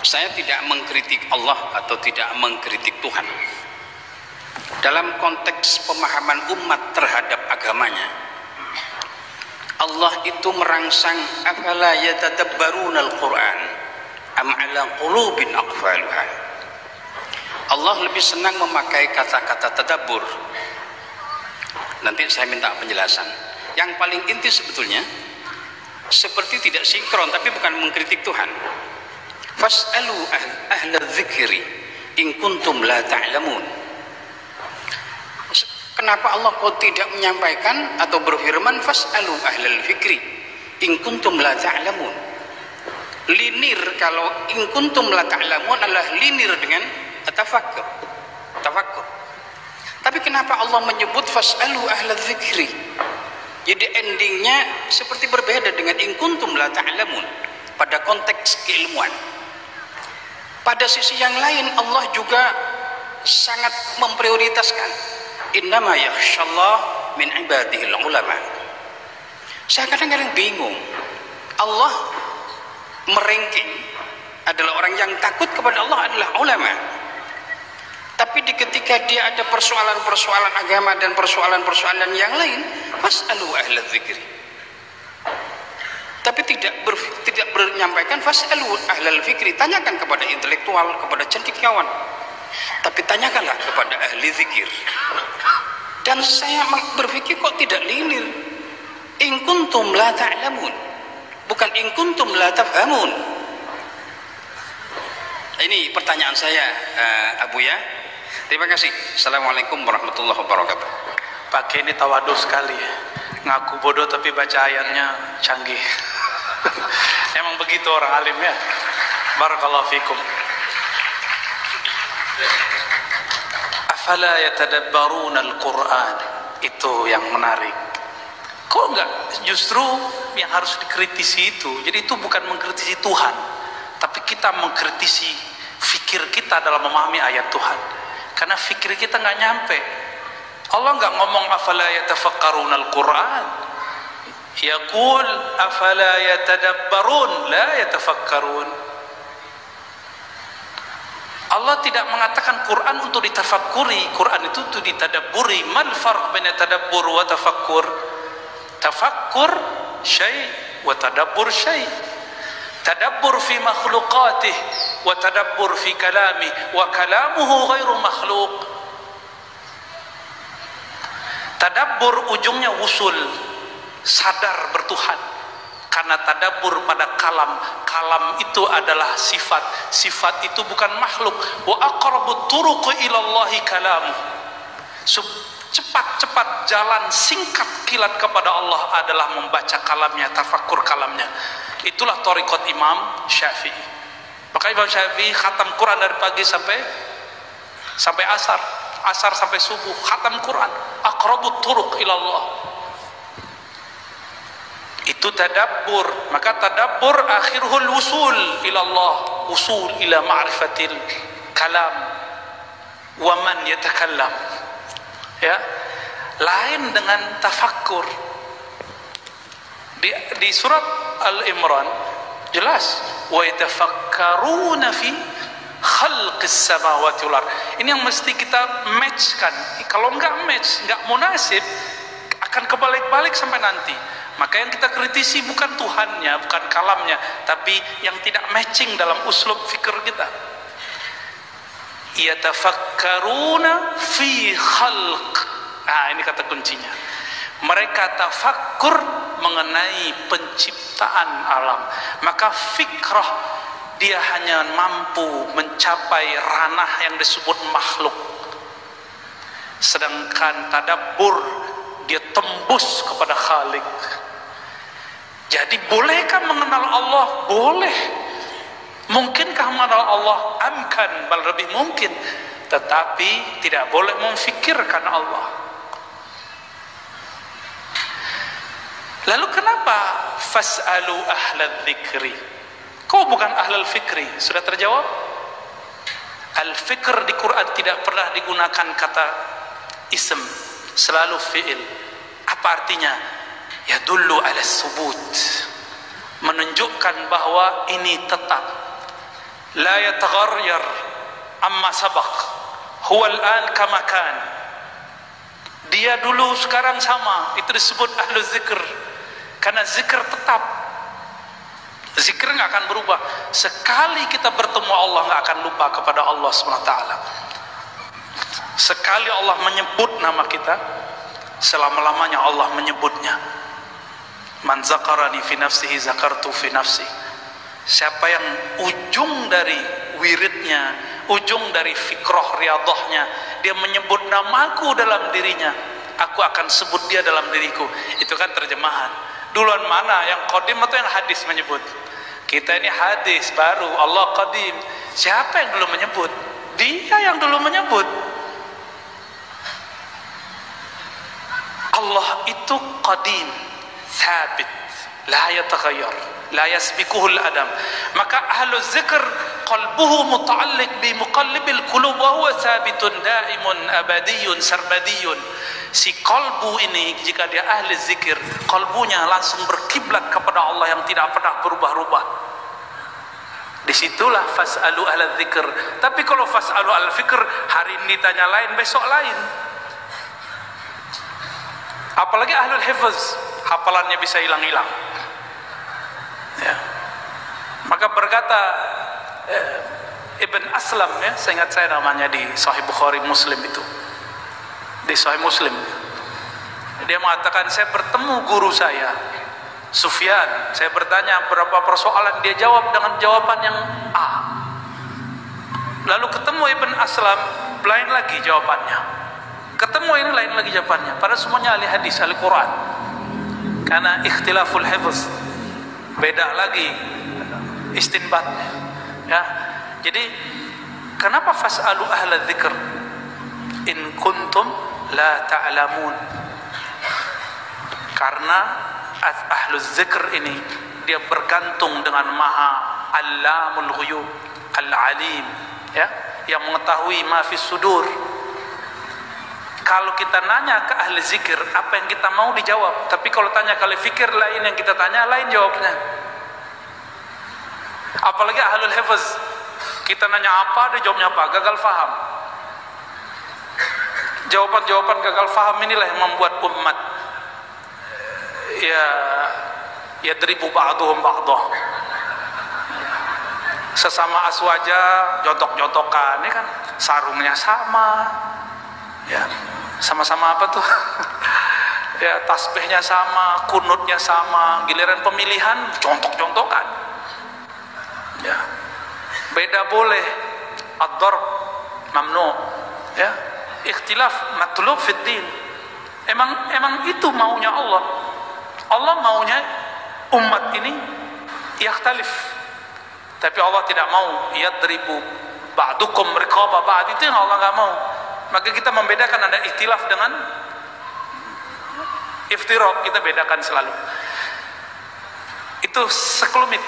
Saya tidak mengkritik Allah atau tidak mengkritik Tuhan. Dalam konteks pemahaman umat terhadap agamanya, Allah itu merangsang afala yatadabbaruna al-Qur'an am ala qulubin aqfaluha. Allah lebih senang memakai kata-kata tadabbur. Nanti saya minta penjelasan. Yang paling inti sebetulnya seperti tidak sinkron, tapi bukan mengkritik Tuhan. Fas'alu ahla dzikri in kuntum la ta'lamun. Kenapa Allah kok tidak menyampaikan atau berfirman fas'alu ahlal fikri in kuntum la ta'lamun? Linir, kalau in kuntum la ta'lamun adalah linir dengan tafakkur. Tapi kenapa Allah menyebut fas'alu ahlal dzikri? Jadi endingnya seperti berbeda dengan in kuntum la ta'lamun pada konteks keilmuan. Pada sisi yang lain Allah juga sangat memprioritaskan innama yakhshallah min ibadihil ulama. Saya kadang-kadang bingung, Allah meranking adalah orang yang takut kepada Allah adalah ulama, tapi ketika dia ada persoalan-persoalan agama dan persoalan-persoalan yang lain, fas'alu ahla dzikri, tapi tidak menyampaikan fas'alu ahlal fikri, tanyakan kepada intelektual, kepada cendekiawan, tapi tanyakanlah kepada ahli zikir. Dan saya berpikir kok tidak linir, in kuntum la ta'lamun, bukan in kuntum la tafhamun. Ini pertanyaan saya, Abu ya. Terima kasih. Assalamualaikum warahmatullahi wabarakatuh. Pakai ini tawadu sekali ya. Ngaku bodoh tapi baca ayatnya canggih. Emang begitu orang alim ya. Barakallahu fikum. Afala yatadabbaruna al-Qur'an. Itu yang menarik. Kok enggak justru yang harus dikritisi itu? Jadi itu bukan mengkritisi Tuhan, tapi kita mengkritisi fikir kita dalam memahami ayat Tuhan. Karena fikir kita enggak nyampe. Allah enggak ngomong afala yatafakkaruna al-Qur'an. Yaqul afala yatadabbarun la yatafakkarun. Allah tidak mengatakan Quran untuk ditafakkuri, Quran itu untuk ditadabburi. Mal farq baina tadabbur wa tafakkur? Tafakkur syai' wa tadabbur syai'. Tadabbur fi makhluqatih wa tadabbur fi kalami wa kalamuhu ghairu makhluq. Tadabbur ujungnya wusul, sadar bertuhan. Karena tadabbur pada kalam, kalam itu adalah sifat, sifat itu bukan makhluk. Wa aqrabut turuqi ilallahi kalamu. Cepat-cepat jalan singkat kilat kepada Allah adalah membaca kalamnya, tafakkur kalamnya. Itulah thariqat Imam Syafi'i. Maka Imam Syafi'i khatam Quran dari pagi sampai asar, asar sampai subuh, khatam Quran. Aqrabut turuq ilallah. Itu tadabbur. Maka tadabbur akhirul wusul ilallah, wusul ila ma'rifatil kalam wa man yatakallam. Ya, lain dengan tafakkur. Di surat Al-Imran jelas wa yatafakkaruna fi khalqis samawati wal ard. Ini yang mesti kita matchkan. Kalau enggak match, enggak munasib, akan kebalik-balik sampai nanti. Maka yang kita kritisi bukan Tuhannya, bukan kalamnya, tapi yang tidak matching dalam uslub fikir kita. Yatafakkaruna fi khalq. Nah, ini kata kuncinya. Mereka tafakkur mengenai penciptaan alam. Maka fikrah dia hanya mampu mencapai ranah yang disebut makhluk. Sedangkan tadabbur dia tembus kepada Khalik. Jadi bolehkah mengenal Allah? Boleh. Mungkinkah mengenal Allah? Amkan, bal lebih mungkin. Tetapi tidak boleh memfikirkan Allah. Lalu kenapa fas'alu ahlal dzikri? Kau bukan ahlul fikri? Sudah terjawab? Al-fikr di Quran tidak pernah digunakan kata ism, selalu fi'il. Apa artinya? Yadullu ala subut, menunjukkan bahwa ini tetap. la yataghayyar amma sabaq, huwa al-an kama kan. Dia dulu sekarang sama, itu disebut ahlu zikr. Karena zikr tetap, zikr nggak akan berubah. Sekali kita bertemu Allah nggak akan lupa kepada Allah SWT. Sekali Allah menyebut nama kita, selama-lamanya Allah menyebutnya. Man zakarani fi nafsihi zakartu fi nafsi. Siapa yang ujung dari wiridnya, ujung dari fikroh riyadhahnya, dia menyebut namaku dalam dirinya, aku akan sebut dia dalam diriku. Itu kan terjemahan. Duluan mana, yang qadim atau yang hadis menyebut? Kita ini hadis baru, Allah qadim. Siapa yang dulu menyebut? Dia yang dulu menyebut. Allah itu qadim, thabit, la yataghayyar, la yasbikuhul adam. Maka ahlu zikr qalbuhu muta'alliq bi muqallibil qulub wa huwa thabitun daimun abadiyun sarbadiyun. Si qalbu ini, jika dia ahli zikir, qalbunya langsung berkiblat kepada Allah yang tidak pernah berubah-ubah. Disitulah fas'alu ahla zikr. Tapi kalau fas'alu ahla fikr, hari ini tanya lain, besok lain. Apalagi ahlul hifz, hafalannya bisa hilang-hilang. Ya. Maka berkata Ibn Aslam, ya, seingat saya namanya di Sahih Bukhari Muslim itu, di Sahih Muslim, dia mengatakan, saya bertemu guru saya Sufyan, saya bertanya berapa persoalan, dia jawab dengan jawaban yang A. Lalu ketemu Ibn Aslam, lain lagi jawabannya. Ketemu ini lain lagi jawabannya. Padahal semuanya ahli hadis, ahli Quran. Karena ikhtilaful hifz, beda lagi istinbatnya. Ya. Jadi kenapa fas'alu ahla dzikr in kuntum la ta'lamun? Karena ahlu dzikr ini dia bergantung dengan Maha Allamul Ghuyub, Al-Alim, ya, yang mengetahui ma fis sudur. Kalau kita nanya ke ahli zikir, apa yang kita mau dijawab. Tapi kalau tanya ke ahli fikir, lain yang kita tanya, lain jawabnya. Apalagi ahlul hifz, kita nanya apa, dia jawabnya apa, gagal faham. Jawaban-jawaban gagal faham inilah yang membuat umat ya dribu ba'duhum ba'dah. Sesama aswaja jotok-jotokan, ini kan sarungnya sama, ya sama-sama apa tuh ya tasbihnya sama, kunutnya sama, giliran pemilihan contok-contokan, ya beda boleh, ad-darb mamnu, ya ikhtilaf matlub fid din. Emang itu maunya Allah. Allah maunya umat ini yakhtalif, tapi Allah tidak mau yadribu ba'dukum riqaba ba'd, itu yang Allah nggak mau. Maka kita membedakan, ada ikhtilaf dengan iftiraq, kita bedakan selalu. Itu sekelumit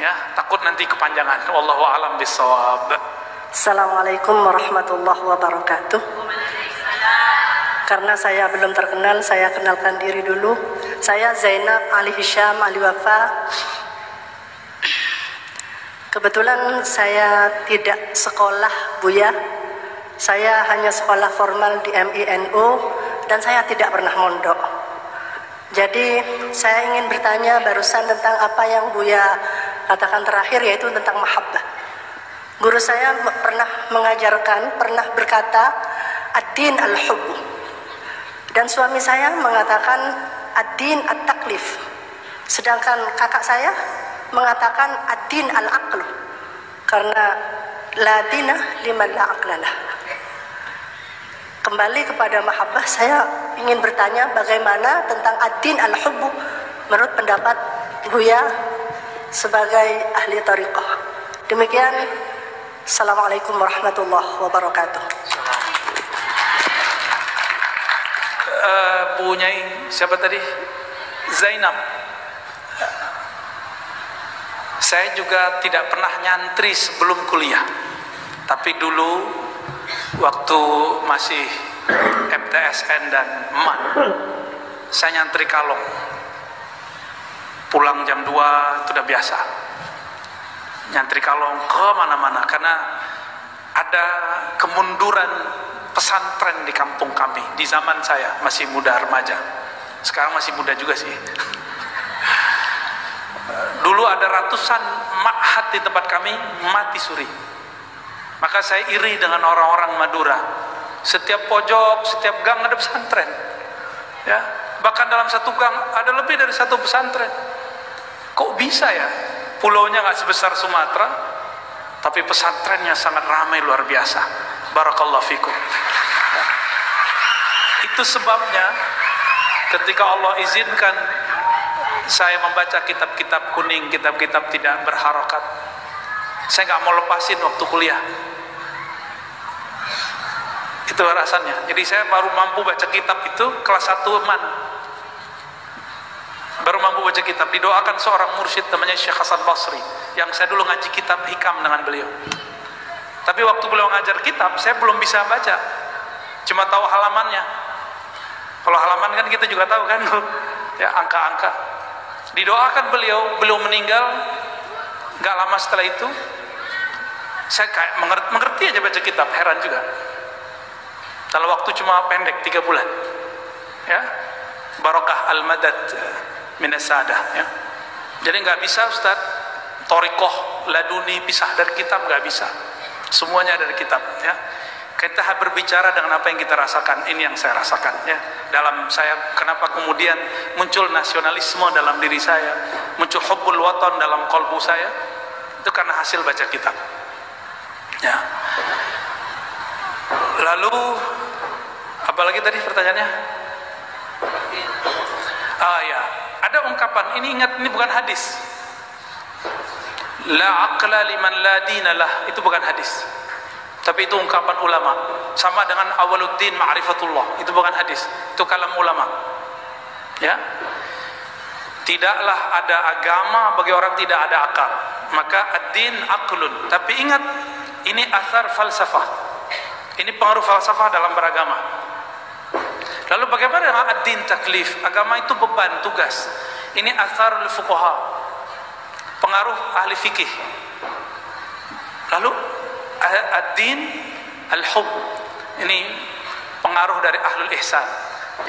ya, takut nanti kepanjangan. Wallahu a'lam bishawab. Assalamualaikum warahmatullahi wabarakatuh. Karena saya belum terkenal, saya kenalkan diri dulu. Saya Zainab Ali Hisham Ali Wafa. Kebetulan saya tidak sekolah Buya. Saya hanya sekolah formal di MINU dan saya tidak pernah mondok. Jadi saya ingin bertanya barusan tentang apa yang Buya katakan terakhir, yaitu tentang mahabbah. Guru saya pernah mengajarkan, pernah berkata ad-din al-hubbu, dan suami saya mengatakan ad-din at-taklif, sedangkan kakak saya mengatakan ad-din al-aqlu, karena la dina liman la aqlalah. Kembali kepada mahabbah, saya ingin bertanya bagaimana tentang ad-din al-hubbu menurut pendapat Buya sebagai ahli thariqah. Demikian, assalamualaikum warahmatullahi wabarakatuh. Bu Nyai, siapa tadi? Zainab. Saya juga tidak pernah nyantri sebelum kuliah, tapi dulu waktu masih MTSN dan MAN, saya nyantri kalong, pulang jam 2 itu udah biasa. nyantri kalong ke mana-mana karena ada kemunduran pesantren di kampung kami di zaman saya masih muda remaja. Sekarang masih muda juga sih. Dulu ada ratusan ma'had di tempat kami mati suri. Maka saya iri dengan orang-orang Madura. Setiap pojok, setiap gang ada pesantren. Ya, bahkan dalam satu gang ada lebih dari satu pesantren. Kok bisa ya? Pulaunya nggak sebesar Sumatera, tapi pesantrennya sangat ramai luar biasa. Barakallahu fikum. Ya. Itu sebabnya ketika Allah izinkan saya membaca kitab-kitab kuning, kitab-kitab tidak berharokat, saya nggak mau lepasin waktu kuliah. Itu alasannya. Jadi saya baru mampu baca kitab itu kelas 1 man. Baru mampu baca kitab. Didoakan seorang mursyid namanya Syekh Hasan Basri, yang saya dulu ngaji kitab hikam dengan beliau. Tapi waktu beliau ngajar kitab, saya belum bisa baca, cuma tahu halamannya. Kalau halaman kan kita juga tahu kan, ya, angka-angka. Didoakan beliau meninggal. Gak lama setelah itu saya kayak mengerti aja baca kitab, heran juga. Dalam waktu cuma pendek 3 bulan, ya, barokah al-madad minasadah, ya. Jadi nggak bisa Ustaz torikoh laduni pisah dari kitab, nggak bisa, semuanya dari kitab, ya. Kita berbicara dengan apa yang kita rasakan. Ini yang saya rasakan, ya, dalam saya. Kenapa kemudian muncul nasionalisme dalam diri saya, muncul hubbul watan dalam kolbu saya, itu karena hasil baca kitab, ya. Lalu apalagi tadi pertanyaannya? Ya, ada ungkapan, ini ingat, ini bukan hadis. La aqla liman la dinalah, itu bukan hadis. Tapi itu ungkapan ulama. Sama dengan awaluddin ma'rifatullah, itu bukan hadis. Itu kalam ulama. Ya. Tidaklah ada agama bagi orang tidak ada akal. Maka ad-din aqlun. Tapi ingat, ini asar falsafah. Ini pengaruh falsafah dalam beragama. Lalu bagaimana dengan ad-din taklif? Agama itu beban, tugas. Ini asarul fuqaha, pengaruh ahli fikih. Lalu ad-din al-hub, ini pengaruh dari ahlul ihsan.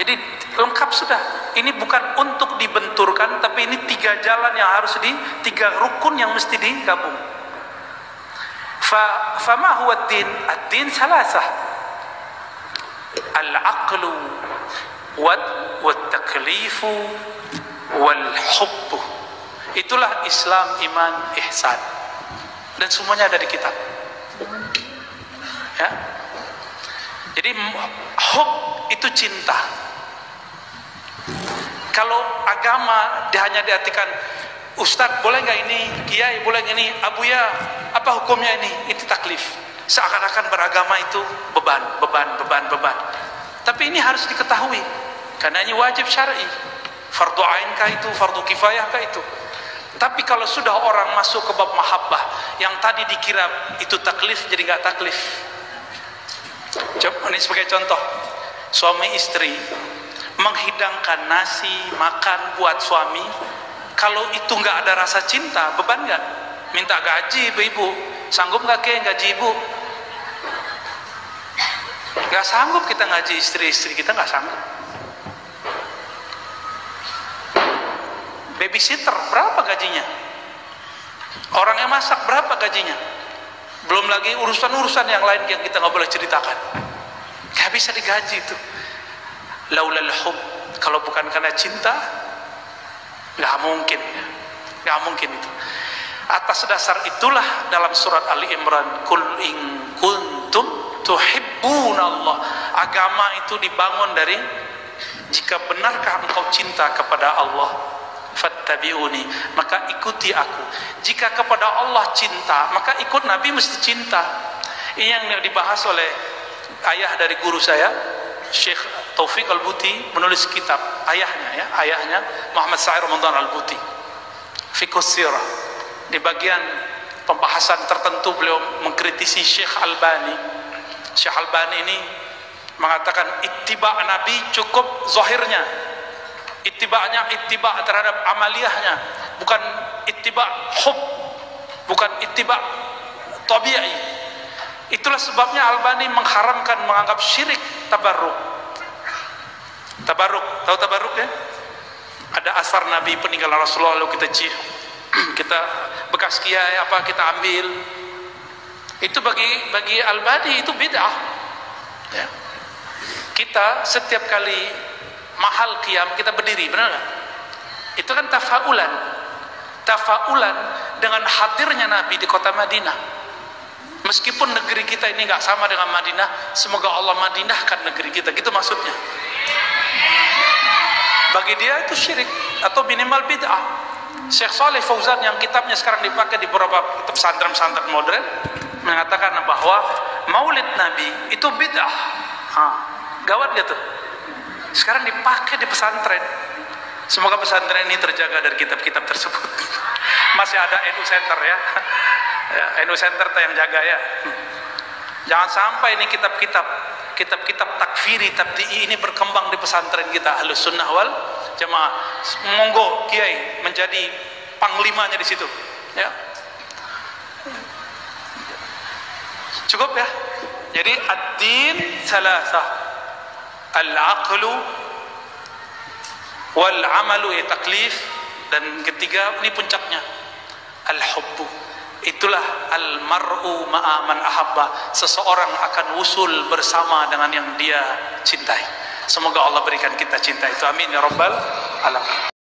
Jadi lengkap sudah. Ini bukan untuk dibenturkan, tapi ini 3 jalan yang harus 3 rukun yang mesti digabung. Fama huwa ad-din? Ad-din salasah. Al-aqlu wat-taklifu wal-hubbu. Itulah Islam, iman, ihsan. Dan semuanya ada di kitab. Ya. Jadi hub itu cinta. Kalau agama hanya diartikan, Ustadz boleh nggak ini, Kiai boleh ini, Abuya apa hukumnya ini? Itu taklif. Seakan-akan beragama itu beban. Tapi ini harus diketahui, karena ini wajib syar'i. Fardu ain kah itu, fardu kifayah kah itu. Tapi kalau sudah orang masuk ke bab mahabbah, yang tadi dikira itu taklif jadi nggak taklif. Coba ini sebagai contoh, suami istri menghidangkan nasi makan buat suami, kalau itu nggak ada rasa cinta, beban nggak? Minta gaji ibu, sanggup nggak gaji ibu? Nggak sanggup kita ngaji istri kita, nggak sanggup. Babysitter berapa gajinya? Orang yang masak berapa gajinya? Belum lagi urusan-urusan yang lain yang kita nggak boleh ceritakan. Nggak bisa digaji itu. Laulal hub, kalau bukan karena cinta, nggak mungkin itu. Atas dasar itulah dalam surat Ali Imran, Qul in kuntum tuhibbunallah. Agama itu dibangun dari, jika benarkah engkau cinta kepada Allah, fattabi'uni, maka ikuti aku. Jika kepada Allah cinta, maka ikut Nabi mesti cinta. Ini yang dibahas oleh ayah dari guru saya, Syekh Taufik Al-Buti, menulis kitab, ayahnya Muhammad Sa'ir Ramadan Al-Buti, Fiqhus Sirah. Di bagian pembahasan tertentu beliau mengkritisi Syekh Albani. Syekh Albani ini mengatakan ittiba' Nabi cukup zahirnya, ittiba'nya ittiba' terhadap amaliyahnya, bukan ittiba' hub. bukan ittiba tabi'i. Itulah sebabnya Albani mengharamkan, menganggap syirik tabarruk. Tabarruk, tahu tabarruk ya? Ada asar Nabi peninggalan Rasulullah lalu kita bekas kiai apa kita ambil. Itu bagi Albani itu bid'ah. Ya. Kita setiap kali mahal qiyam kita berdiri, benar nggak? Itu kan tafaulan dengan hadirnya Nabi di kota Madinah. Meskipun negeri kita ini nggak sama dengan Madinah, semoga Allah madinahkan negeri kita, gitu maksudnya. Bagi dia itu syirik atau minimal bid'ah. Syekh Saleh Fauzan yang kitabnya sekarang dipakai di beberapa pesantren-pesantren modern mengatakan bahwa maulid Nabi itu bid'ah. Gawat gitu. Sekarang dipakai di pesantren. Semoga pesantren ini terjaga dari kitab-kitab tersebut. Masih ada NU Center ya. NU Center yang jaga ya. Jangan sampai ini kitab-kitab takfiri, tabdi'i ini berkembang di pesantren kita Ahlus Sunnah wal Jamaah. Monggo kiai menjadi panglimanya di situ. Ya. Cukup ya. Jadi ad-din salasah. Al-aqlu wal amalu taklif, dan ketiga ini puncaknya al-hubbu. Itulah al-mar'u ma'a man ahabba. Seseorang akan usul bersama dengan yang dia cintai. Semoga Allah berikan kita cinta itu. Amin ya rabbal alamin.